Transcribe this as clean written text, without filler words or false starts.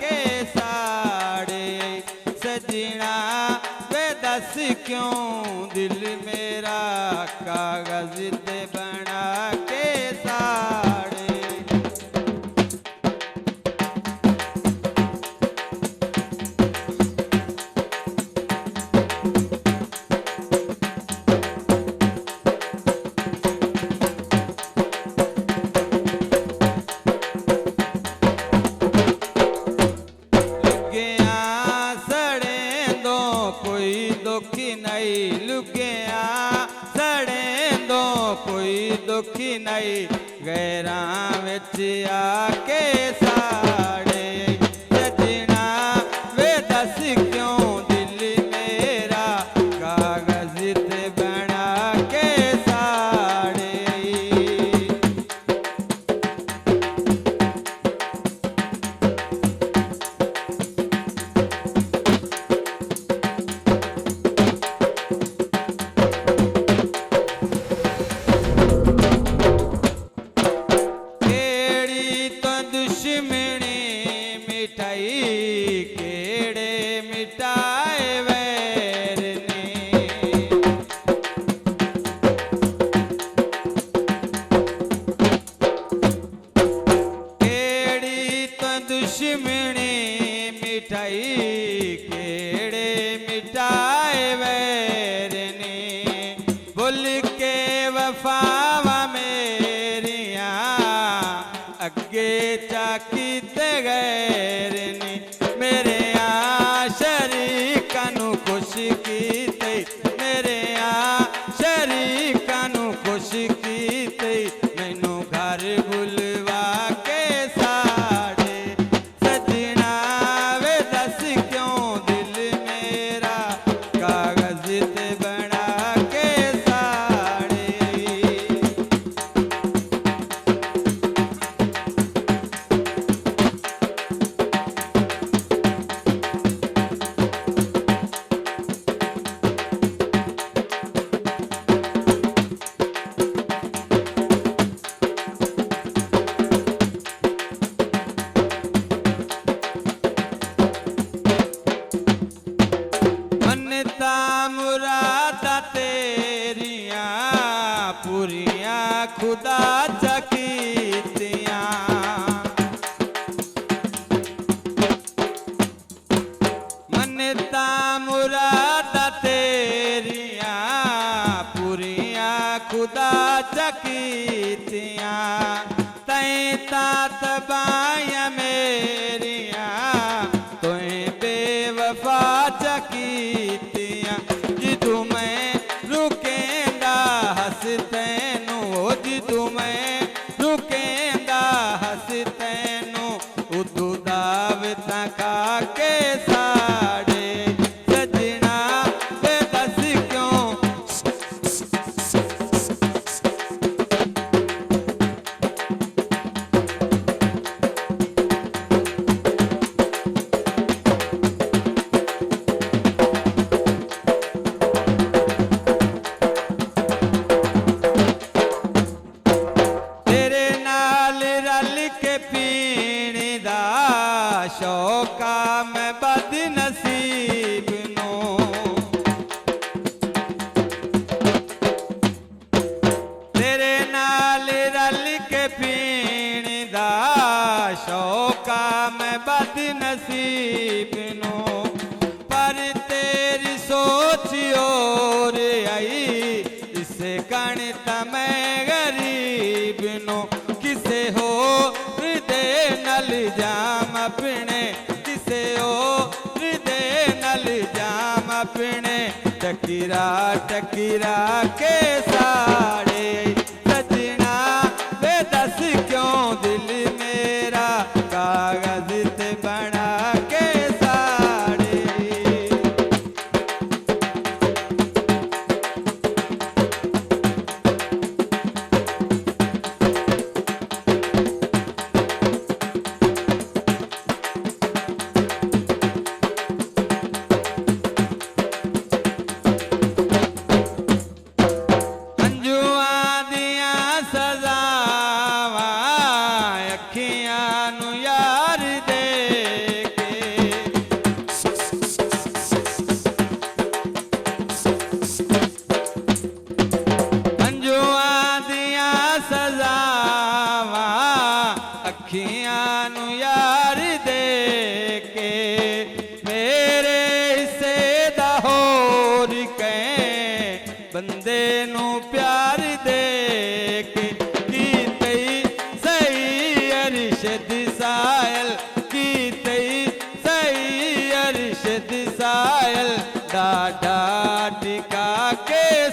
के साड़े। सजना वे दस क्यों दिल मेरा कागज ते बना के साड़े। लुगिया सड़े दो कोई दुखी नहीं गैरा विच आके साड़े। सजना वे दस क्यों दिल मेरा कागज ते बना के साड़े। केड़े मिटाए वैर ने। केड़ी तो दुश्मनी मिठाई केड़े मिटाए वैर ने। बोल के वफावा मेरिया अगे चाकी ते गैर ने। मेरे शरीका नू खुश कीते मेरे शरीका नू खुश कीते मैनू घर बुलवा के साड़े। सजना वे दस क्यों दिल मेरा कागज ते बना के साड़े। मुरादा तेरिया पूरिया खुदा चकीतिया। मनता मुरादा तेरिया पूरिया खुदा चकीतिया। तैं तात बाया मेरिया तुएं बेवफा चकीतिया। जिदू मैं रुकेंदा हस तैनू जिदू मैं रुकेंदा हस तैनू उदू दावतां खा के साड़े। सजना वे दस क्यों शौका मैं बद नसीब नो। तेरे नाल रल के पीण दा शौका मैं बद नसीब नो। पर तेरी सोच और आई इसे कण मैं गरीब नो। किसे हो हृदय नल जाम अपने किसे हो हृदय नल जाम अपने। टकीरा टकीरा के साड़े। सजना वे दस क्यों दिल मेरा कागज ते बना के साड़े। अंजुआ के